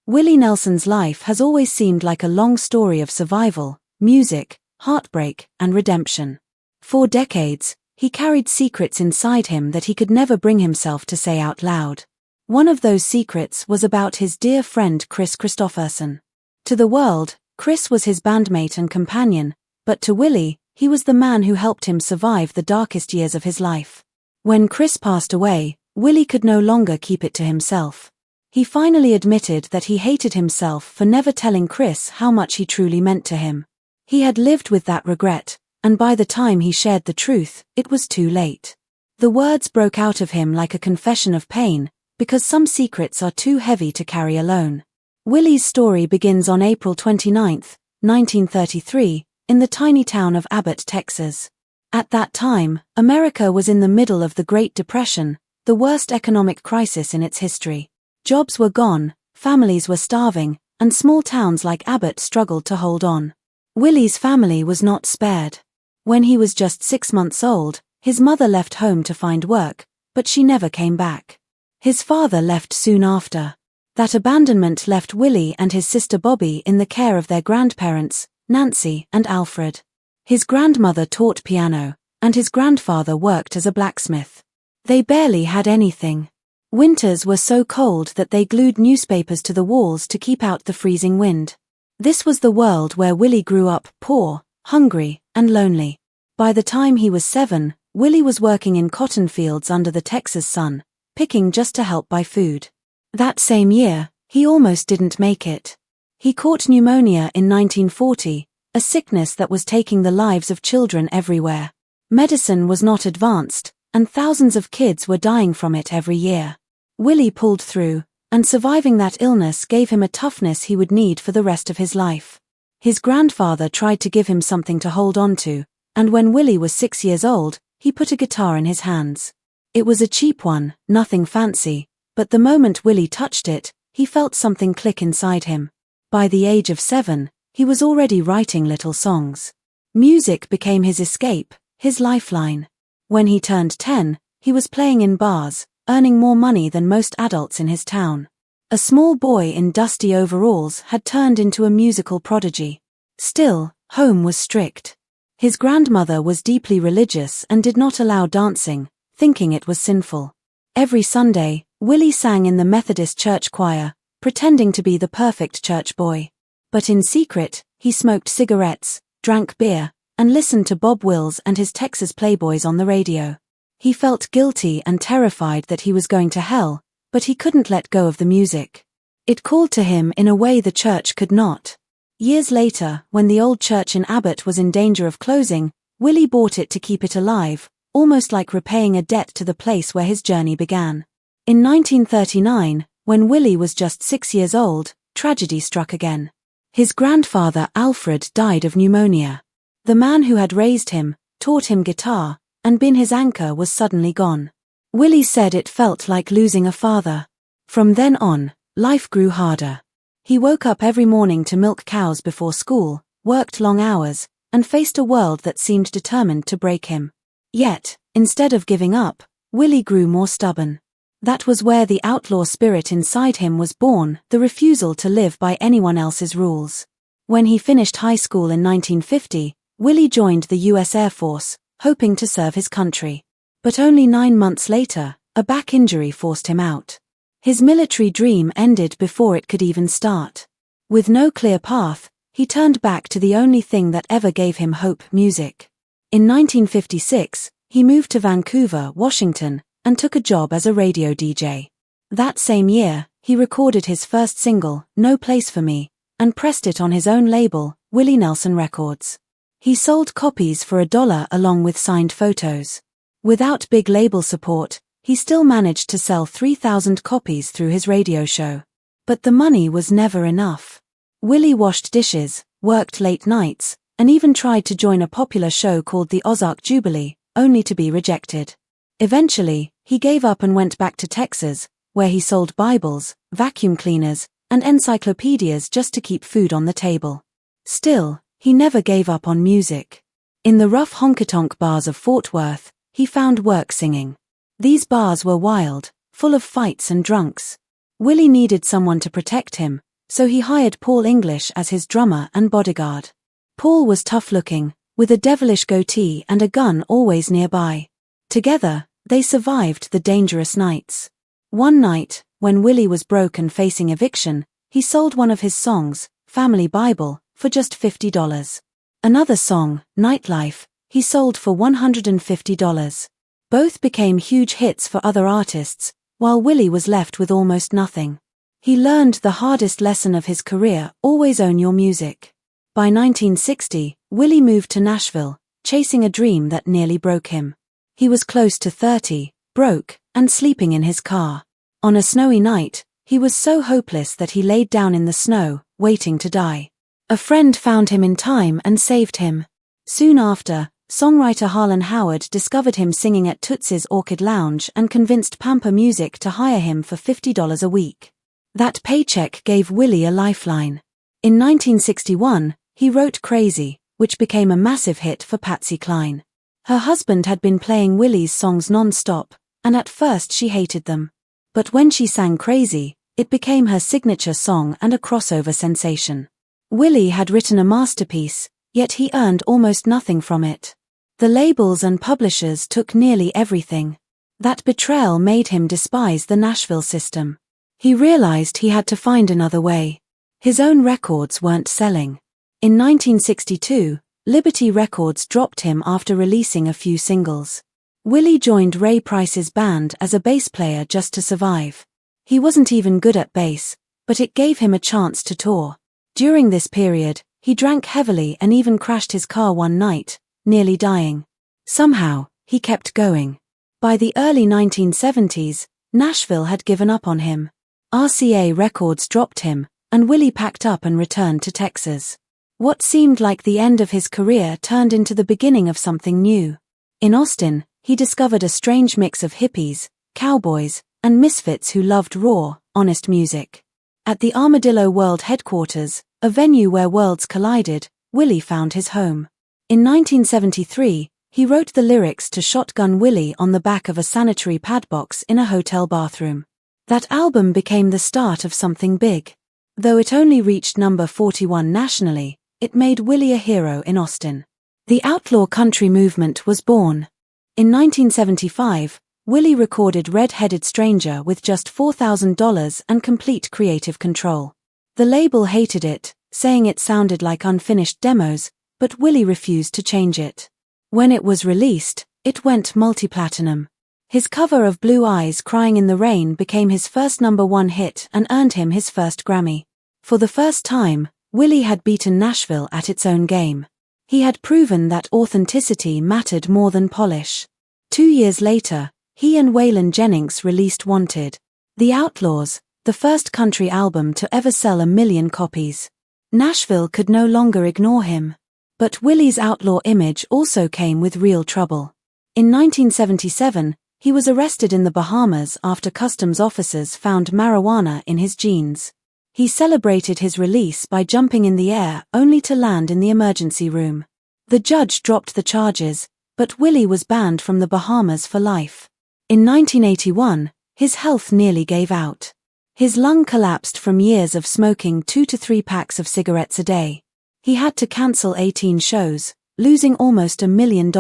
Willie Nelson's life has always seemed like a long story of survival, music, heartbreak, and redemption. For decades, he carried secrets inside him that he could never bring himself to say out loud. One of those secrets was about his dear friend Kris Kristofferson. To the world, Kris was his bandmate and companion, but to Willie, he was the man who helped him survive the darkest years of his life. When Kris passed away, Willie could no longer keep it to himself. He finally admitted that he hated himself for never telling Kris how much he truly meant to him. He had lived with that regret, and by the time he shared the truth, it was too late. The words broke out of him like a confession of pain, because some secrets are too heavy to carry alone. Willie's story begins on April 29, 1933, in the tiny town of Abbott, Texas. At that time, America was in the middle of the Great Depression, the worst economic crisis in its history. Jobs were gone, families were starving, and small towns like Abbott struggled to hold on. Willie's family was not spared. When he was just 6 months old, his mother left home to find work, but she never came back. His father left soon after. That abandonment left Willie and his sister Bobby in the care of their grandparents, Nancy and Alfred. His grandmother taught piano, and his grandfather worked as a blacksmith. They barely had anything. Winters were so cold that they glued newspapers to the walls to keep out the freezing wind. This was the world where Willie grew up, poor, hungry, and lonely. By the time he was 7, Willie was working in cotton fields under the Texas sun, picking just to help buy food. That same year, he almost didn't make it. He caught pneumonia in 1940, a sickness that was taking the lives of children everywhere. Medicine was not advanced, and thousands of kids were dying from it every year. Willie pulled through, and surviving that illness gave him a toughness he would need for the rest of his life. His grandfather tried to give him something to hold on to, and when Willie was 6 years old, he put a guitar in his hands. It was a cheap one, nothing fancy, but the moment Willie touched it, he felt something click inside him. By the age of 7, he was already writing little songs. Music became his escape, his lifeline. When he turned 10, he was playing in bars, earning more money than most adults in his town. A small boy in dusty overalls had turned into a musical prodigy. Still, home was strict. His grandmother was deeply religious and did not allow dancing, thinking it was sinful. Every Sunday, Willie sang in the Methodist church choir, pretending to be the perfect church boy. But in secret, he smoked cigarettes, drank beer, and listened to Bob Wills and his Texas Playboys on the radio. He felt guilty and terrified that he was going to hell, but he couldn't let go of the music. It called to him in a way the church could not. Years later, when the old church in Abbott was in danger of closing, Willie bought it to keep it alive, almost like repaying a debt to the place where his journey began. In 1939, when Willie was just 6 years old, tragedy struck again. His grandfather Alfred died of pneumonia. The man who had raised him, taught him guitar, and been his anchor was suddenly gone. Willie said it felt like losing a father. From then on, life grew harder. He woke up every morning to milk cows before school, worked long hours, and faced a world that seemed determined to break him. Yet, instead of giving up, Willie grew more stubborn. That was where the outlaw spirit inside him was born, the refusal to live by anyone else's rules. When he finished high school in 1950, Willie joined the U.S. Air Force, hoping to serve his country. But only 9 months later, a back injury forced him out. His military dream ended before it could even start. With no clear path, he turned back to the only thing that ever gave him hope: music. In 1956, he moved to Vancouver, Washington, and took a job as a radio DJ. That same year, he recorded his first single, No Place for Me, and pressed it on his own label, Willie Nelson Records. He sold copies for $1 along with signed photos. Without big label support, he still managed to sell 3,000 copies through his radio show. But the money was never enough. Willie washed dishes, worked late nights, and even tried to join a popular show called the Ozark Jubilee, only to be rejected. Eventually, he gave up and went back to Texas, where he sold Bibles, vacuum cleaners, and encyclopedias just to keep food on the table. Still, he never gave up on music. In the rough honky-tonk bars of Fort Worth, he found work singing. These bars were wild, full of fights and drunks. Willie needed someone to protect him, so he hired Paul English as his drummer and bodyguard. Paul was tough-looking, with a devilish goatee and a gun always nearby. Together, they survived the dangerous nights. One night, when Willie was broke and facing eviction, he sold one of his songs, Family Bible, for just $50. Another song, Nightlife, he sold for $150. Both became huge hits for other artists, while Willie was left with almost nothing. He learned the hardest lesson of his career: always own your music. By 1960, Willie moved to Nashville, chasing a dream that nearly broke him. He was close to 30, broke, and sleeping in his car. On a snowy night, he was so hopeless that he laid down in the snow, waiting to die. A friend found him in time and saved him. Soon after, songwriter Harlan Howard discovered him singing at Tootsie's Orchid Lounge and convinced Pampa Music to hire him for $50 a week. That paycheck gave Willie a lifeline. In 1961, he wrote Crazy, which became a massive hit for Patsy Cline. Her husband had been playing Willie's songs non-stop, and at first she hated them. But when she sang Crazy, it became her signature song and a crossover sensation. Willie had written a masterpiece, yet he earned almost nothing from it. The labels and publishers took nearly everything. That betrayal made him despise the Nashville system. He realized he had to find another way. His own records weren't selling. In 1962, Liberty Records dropped him after releasing a few singles. Willie joined Ray Price's band as a bass player just to survive. He wasn't even good at bass, but it gave him a chance to tour. During this period, he drank heavily and even crashed his car one night, nearly dying. Somehow, he kept going. By the early 1970s, Nashville had given up on him. RCA Records dropped him, and Willie packed up and returned to Texas. What seemed like the end of his career turned into the beginning of something new. In Austin, he discovered a strange mix of hippies, cowboys, and misfits who loved raw, honest music. At the Armadillo World headquarters, a venue where worlds collided, Willie found his home. In 1973, he wrote the lyrics to Shotgun Willie on the back of a sanitary pad box in a hotel bathroom. That album became the start of something big. Though it only reached number 41 nationally, it made Willie a hero in Austin. The outlaw country movement was born. In 1975, Willie recorded Red-Headed Stranger with just $4,000 and complete creative control. The label hated it, saying it sounded like unfinished demos, but Willie refused to change it. When it was released, it went multi-platinum. His cover of Blue Eyes Crying in the Rain became his first #1 hit and earned him his first Grammy. For the first time, Willie had beaten Nashville at its own game. He had proven that authenticity mattered more than polish. 2 years later, he and Waylon Jennings released Wanted. The Outlaws, the first country album to ever sell 1 million copies. Nashville could no longer ignore him. But Willie's outlaw image also came with real trouble. In 1977, he was arrested in the Bahamas after customs officers found marijuana in his jeans. He celebrated his release by jumping in the air only to land in the emergency room. The judge dropped the charges, but Willie was banned from the Bahamas for life. In 1981, his health nearly gave out. His lung collapsed from years of smoking 2 to 3 packs of cigarettes a day. He had to cancel 18 shows, losing almost $1 million.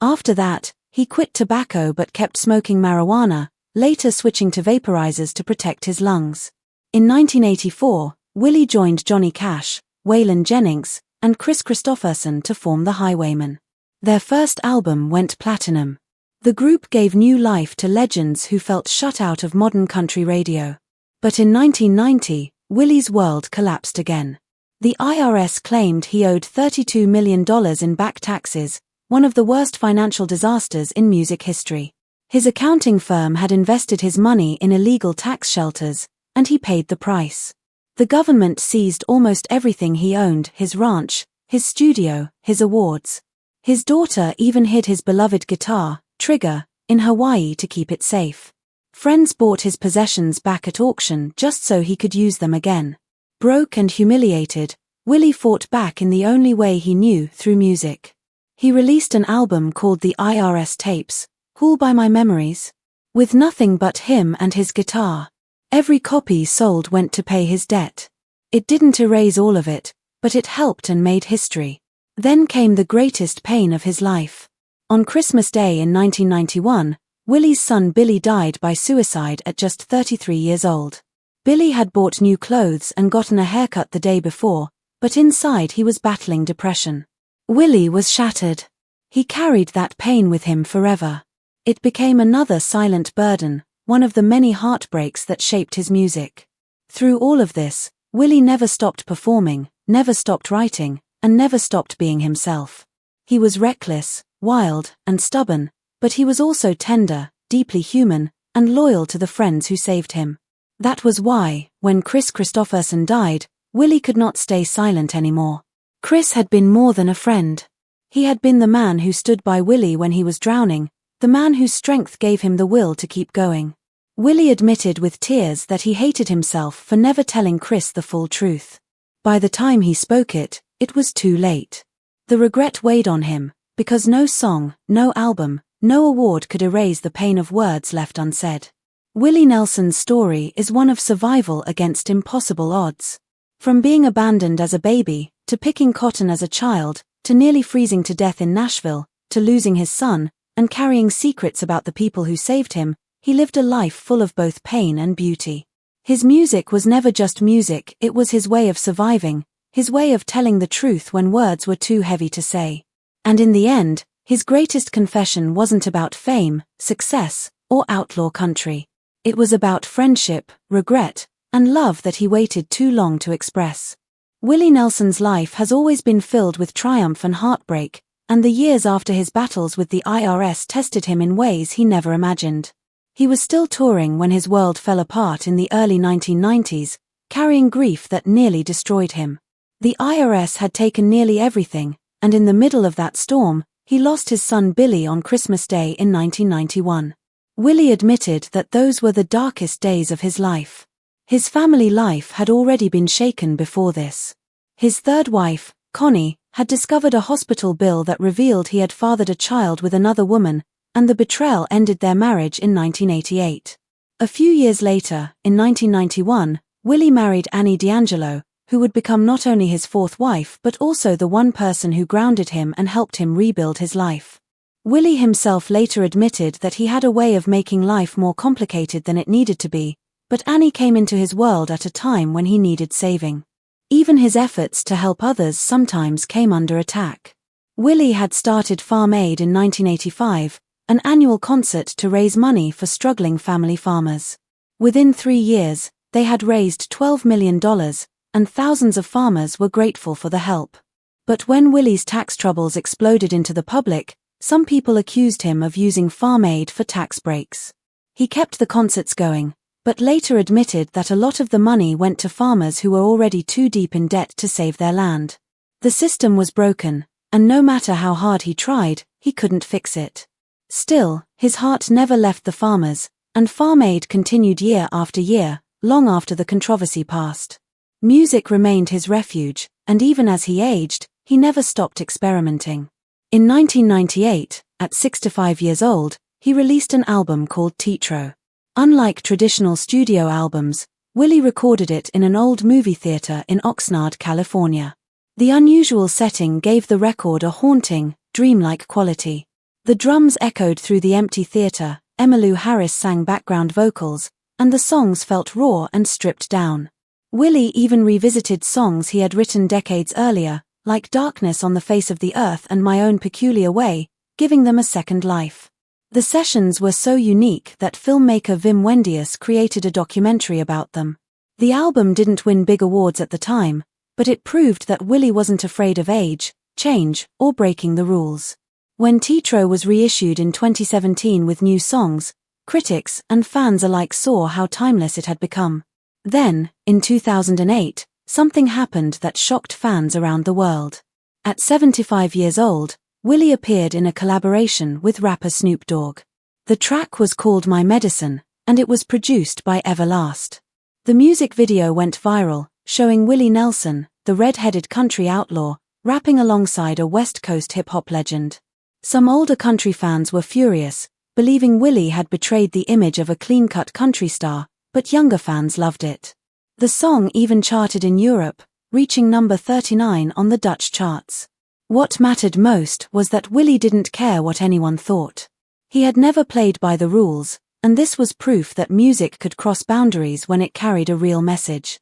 After that, he quit tobacco but kept smoking marijuana, later switching to vaporizers to protect his lungs. In 1984, Willie joined Johnny Cash, Waylon Jennings, and Kris Kristofferson to form the Highwaymen. Their first album went platinum. The group gave new life to legends who felt shut out of modern country radio. But in 1990, Willie's world collapsed again. The IRS claimed he owed $32 million in back taxes, one of the worst financial disasters in music history. His accounting firm had invested his money in illegal tax shelters, and he paid the price. The government seized almost everything he owned: his ranch, his studio, his awards. His daughter even hid his beloved guitar, Trigger, in Hawaii to keep it safe. Friends bought his possessions back at auction just so he could use them again. Broke and humiliated, Willie fought back in the only way he knew: through music. He released an album called The IRS Tapes, Call by My Memories. With nothing but him and his guitar. Every copy sold went to pay his debt. It didn't erase all of it, but it helped and made history. Then came the greatest pain of his life. On Christmas Day in 1991, Willie's son Billy died by suicide at just 33 years old. Billy had bought new clothes and gotten a haircut the day before, but inside he was battling depression. Willie was shattered. He carried that pain with him forever. It became another silent burden, one of the many heartbreaks that shaped his music. Through all of this, Willie never stopped performing, never stopped writing, and never stopped being himself. He was reckless, wild, and stubborn, but he was also tender, deeply human, and loyal to the friends who saved him. That was why, when Kris Kristofferson died, Willie could not stay silent anymore. Kris had been more than a friend. He had been the man who stood by Willie when he was drowning, the man whose strength gave him the will to keep going. Willie admitted with tears that he hated himself for never telling Kris the full truth. By the time he spoke it, it was too late. The regret weighed on him, because no song, no album, no award could erase the pain of words left unsaid. Willie Nelson's story is one of survival against impossible odds. From being abandoned as a baby, to picking cotton as a child, to nearly freezing to death in Nashville, to losing his son, and carrying secrets about the people who saved him, he lived a life full of both pain and beauty. His music was never just music, it was his way of surviving, his way of telling the truth when words were too heavy to say. And in the end, his greatest confession wasn't about fame, success, or outlaw country. It was about friendship, regret, and love that he waited too long to express. Willie Nelson's life has always been filled with triumph and heartbreak, and the years after his battles with the IRS tested him in ways he never imagined. He was still touring when his world fell apart in the early 1990s, carrying grief that nearly destroyed him. The IRS had taken nearly everything, and in the middle of that storm, he lost his son Billy on Christmas Day in 1991. Willie admitted that those were the darkest days of his life. His family life had already been shaken before this. His third wife, Connie, had discovered a hospital bill that revealed he had fathered a child with another woman, and the betrayal ended their marriage in 1988. A few years later, in 1991, Willie married Annie D'Angelo, who would become not only his fourth wife but also the one person who grounded him and helped him rebuild his life. Willie himself later admitted that he had a way of making life more complicated than it needed to be, but Annie came into his world at a time when he needed saving. Even his efforts to help others sometimes came under attack. Willie had started Farm Aid in 1985, an annual concert to raise money for struggling family farmers. Within 3 years, they had raised $12 million, and thousands of farmers were grateful for the help. But when Willie's tax troubles exploded into the public, some people accused him of using Farm Aid for tax breaks. He kept the concerts going, but later admitted that a lot of the money went to farmers who were already too deep in debt to save their land. The system was broken, and no matter how hard he tried, he couldn't fix it. Still, his heart never left the farmers, and Farm Aid continued year after year, long after the controversy passed. Music remained his refuge, and even as he aged, he never stopped experimenting. In 1998, at 65 years old, he released an album called Tetro. Unlike traditional studio albums, Willie recorded it in an old movie theater in Oxnard, California. The unusual setting gave the record a haunting, dreamlike quality. The drums echoed through the empty theater, Emmylou Harris sang background vocals, and the songs felt raw and stripped down. Willie even revisited songs he had written decades earlier, like Darkness on the Face of the Earth and My Own Peculiar Way, giving them a second life. The sessions were so unique that filmmaker Wim Wenders created a documentary about them. The album didn't win big awards at the time, but it proved that Willie wasn't afraid of age, change, or breaking the rules. When Tetro was reissued in 2017 with new songs, critics and fans alike saw how timeless it had become. Then, in 2008, something happened that shocked fans around the world. At 75 years old, Willie appeared in a collaboration with rapper Snoop Dogg. The track was called My Medicine, and it was produced by Everlast. The music video went viral, showing Willie Nelson, the red-headed country outlaw, rapping alongside a West Coast hip-hop legend. Some older country fans were furious, believing Willie had betrayed the image of a clean-cut country star, but younger fans loved it. The song even charted in Europe, reaching number 39 on the Dutch charts. What mattered most was that Willie didn't care what anyone thought. He had never played by the rules, and this was proof that music could cross boundaries when it carried a real message.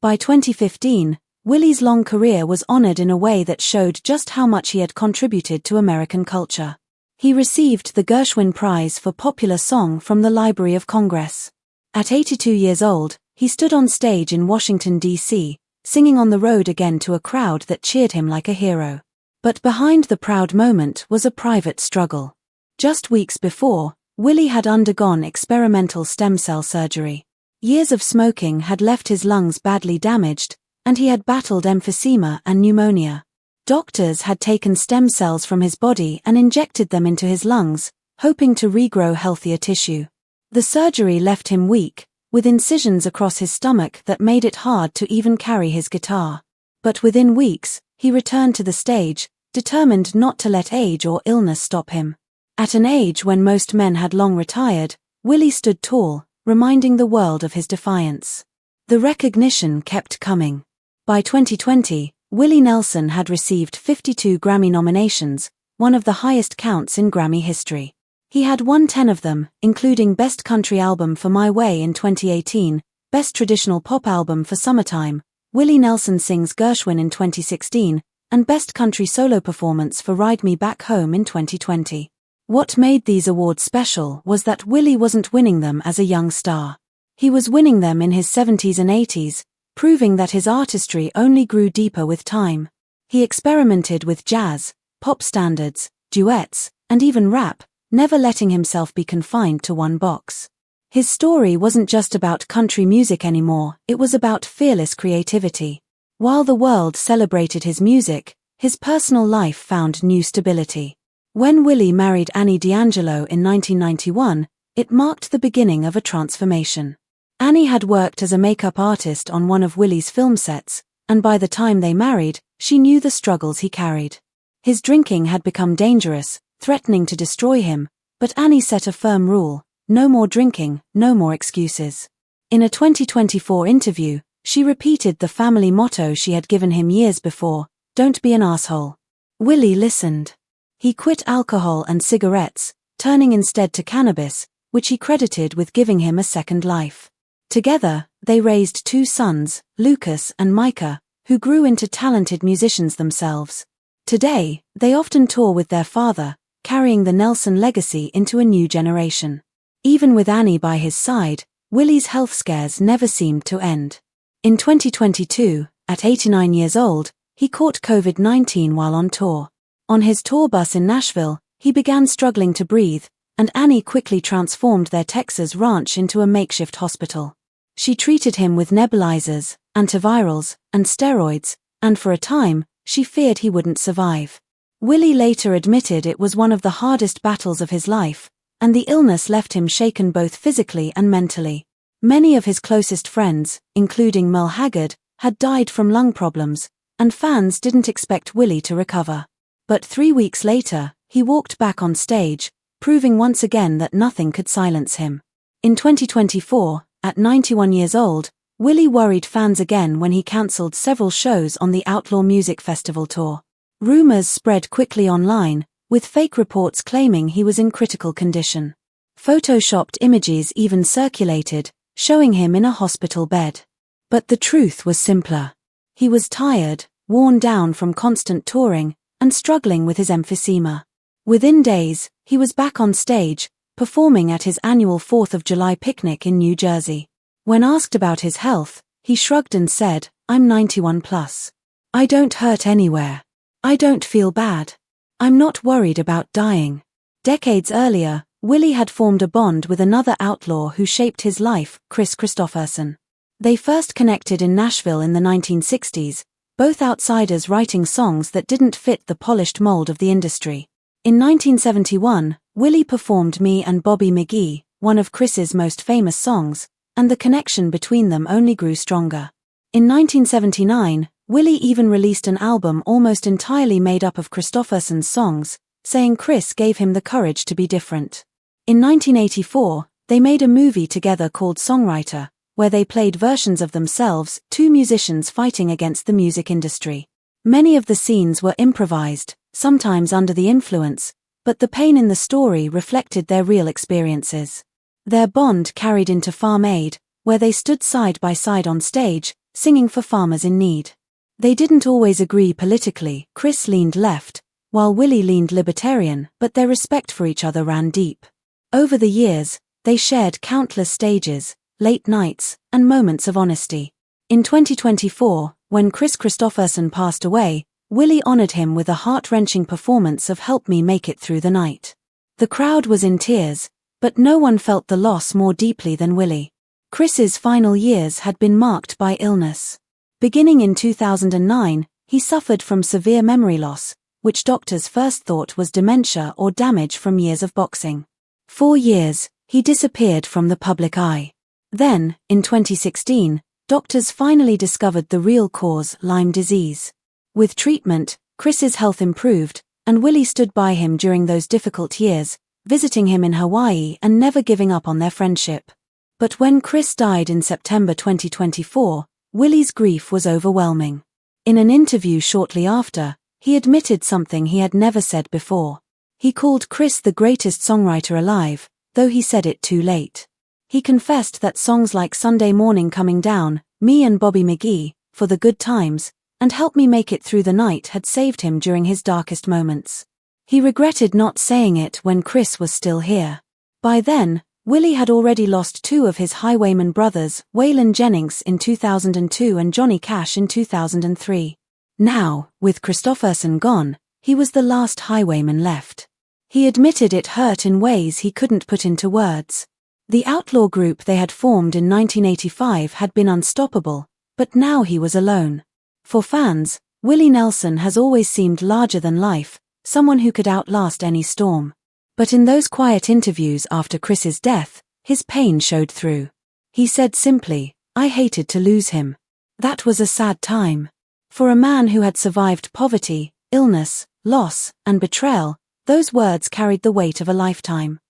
By 2015, Willie's long career was honored in a way that showed just how much he had contributed to American culture. He received the Gershwin Prize for Popular Song from the Library of Congress. At 82 years old, he stood on stage in Washington, D.C., singing On the Road Again to a crowd that cheered him like a hero. But behind the proud moment was a private struggle. Just weeks before, Willie had undergone experimental stem cell surgery. Years of smoking had left his lungs badly damaged, and he had battled emphysema and pneumonia. Doctors had taken stem cells from his body and injected them into his lungs, hoping to regrow healthier tissue. The surgery left him weak, with incisions across his stomach that made it hard to even carry his guitar. But within weeks, he returned to the stage, determined not to let age or illness stop him. At an age when most men had long retired, Willie stood tall, reminding the world of his defiance. The recognition kept coming. By 2020, Willie Nelson had received 52 Grammy nominations, one of the highest counts in Grammy history. He had won 10 of them, including Best Country Album for My Way in 2018, Best Traditional Pop Album for Summertime, Willie Nelson Sings Gershwin in 2016, and Best Country Solo Performance for Ride Me Back Home in 2020. What made these awards special was that Willie wasn't winning them as a young star. He was winning them in his 70s and 80s, proving that his artistry only grew deeper with time. He experimented with jazz, pop standards, duets, and even rap, never letting himself be confined to one box. His story wasn't just about country music anymore, it was about fearless creativity. While the world celebrated his music, his personal life found new stability. When Willie married Annie D'Angelo in 1991, it marked the beginning of a transformation. Annie had worked as a makeup artist on one of Willie's film sets, and by the time they married, she knew the struggles he carried. His drinking had become dangerous, threatening to destroy him, but Annie set a firm rule: no more drinking, no more excuses. In a 2024 interview, she repeated the family motto she had given him years before: don't be an asshole. Willie listened. He quit alcohol and cigarettes, turning instead to cannabis, which he credited with giving him a second life. Together, they raised 2 sons, Lucas and Micah, who grew into talented musicians themselves. Today, they often tour with their father, carrying the Nelson legacy into a new generation. Even with Annie by his side, Willie's health scares never seemed to end. In 2022, at 89 years old, he caught COVID-19 while on tour. On his tour bus in Nashville, he began struggling to breathe, and Annie quickly transformed their Texas ranch into a makeshift hospital. She treated him with nebulizers, antivirals, and steroids, and for a time, she feared he wouldn't survive. Willie later admitted it was one of the hardest battles of his life, and the illness left him shaken both physically and mentally. Many of his closest friends, including Merle Haggard, had died from lung problems, and fans didn't expect Willie to recover. But 3 weeks later, he walked back on stage, proving once again that nothing could silence him. In 2024, at 91 years old, Willie worried fans again when he cancelled several shows on the Outlaw Music Festival tour. Rumors spread quickly online, with fake reports claiming he was in critical condition. Photoshopped images even circulated, showing him in a hospital bed. But the truth was simpler. He was tired, worn down from constant touring, and struggling with his emphysema. Within days, he was back on stage, performing at his annual 4th of July picnic in New Jersey. When asked about his health, he shrugged and said, "I'm 91 plus. I don't hurt anywhere. I don't feel bad. I'm not worried about dying." Decades earlier, Willie had formed a bond with another outlaw who shaped his life, Kris Kristofferson. They first connected in Nashville in the 1960s, both outsiders writing songs that didn't fit the polished mold of the industry. In 1971, Willie performed Me and Bobby McGee, one of Kris's most famous songs, and the connection between them only grew stronger. In 1979, Willie even released an album almost entirely made up of Kristofferson's songs, saying Kris gave him the courage to be different. In 1984, they made a movie together called Songwriter, where they played versions of themselves, two musicians fighting against the music industry. Many of the scenes were improvised, sometimes under the influence, but the pain in the story reflected their real experiences. Their bond carried into Farm Aid, where they stood side by side on stage, singing for farmers in need. They didn't always agree politically. Kris leaned left, while Willie leaned libertarian, but their respect for each other ran deep. Over the years, they shared countless stages, late nights, and moments of honesty. In 2024, when Kris Kristofferson passed away, Willie honored him with a heart-wrenching performance of Help Me Make It Through the Night. The crowd was in tears, but no one felt the loss more deeply than Willie. Kris's final years had been marked by illness. Beginning in 2009, he suffered from severe memory loss, which doctors first thought was dementia or damage from years of boxing. 4 years, he disappeared from the public eye. Then, in 2016, doctors finally discovered the real cause: Lyme disease. With treatment, Kris's health improved, and Willie stood by him during those difficult years, visiting him in Hawaii and never giving up on their friendship. But when Kris died in September 2024, Willie's grief was overwhelming. In an interview shortly after, he admitted something he had never said before. He called Kris the greatest songwriter alive, though he said it too late. He confessed that songs like Sunday Morning Coming Down, Me and Bobby McGee, For the Good Times, and Help Me Make It Through the Night had saved him during his darkest moments. He regretted not saying it when Kris was still here. By then, Willie had already lost 2 of his highwayman brothers, Waylon Jennings in 2002 and Johnny Cash in 2003. Now, with Kristofferson gone, he was the last highwayman left. He admitted it hurt in ways he couldn't put into words. The outlaw group they had formed in 1985 had been unstoppable, but now he was alone. For fans, Willie Nelson has always seemed larger than life, someone who could outlast any storm. But in those quiet interviews after Kris's death, his pain showed through. He said simply, "I hated to lose him. That was a sad time." For a man who had survived poverty, illness, loss, and betrayal, those words carried the weight of a lifetime.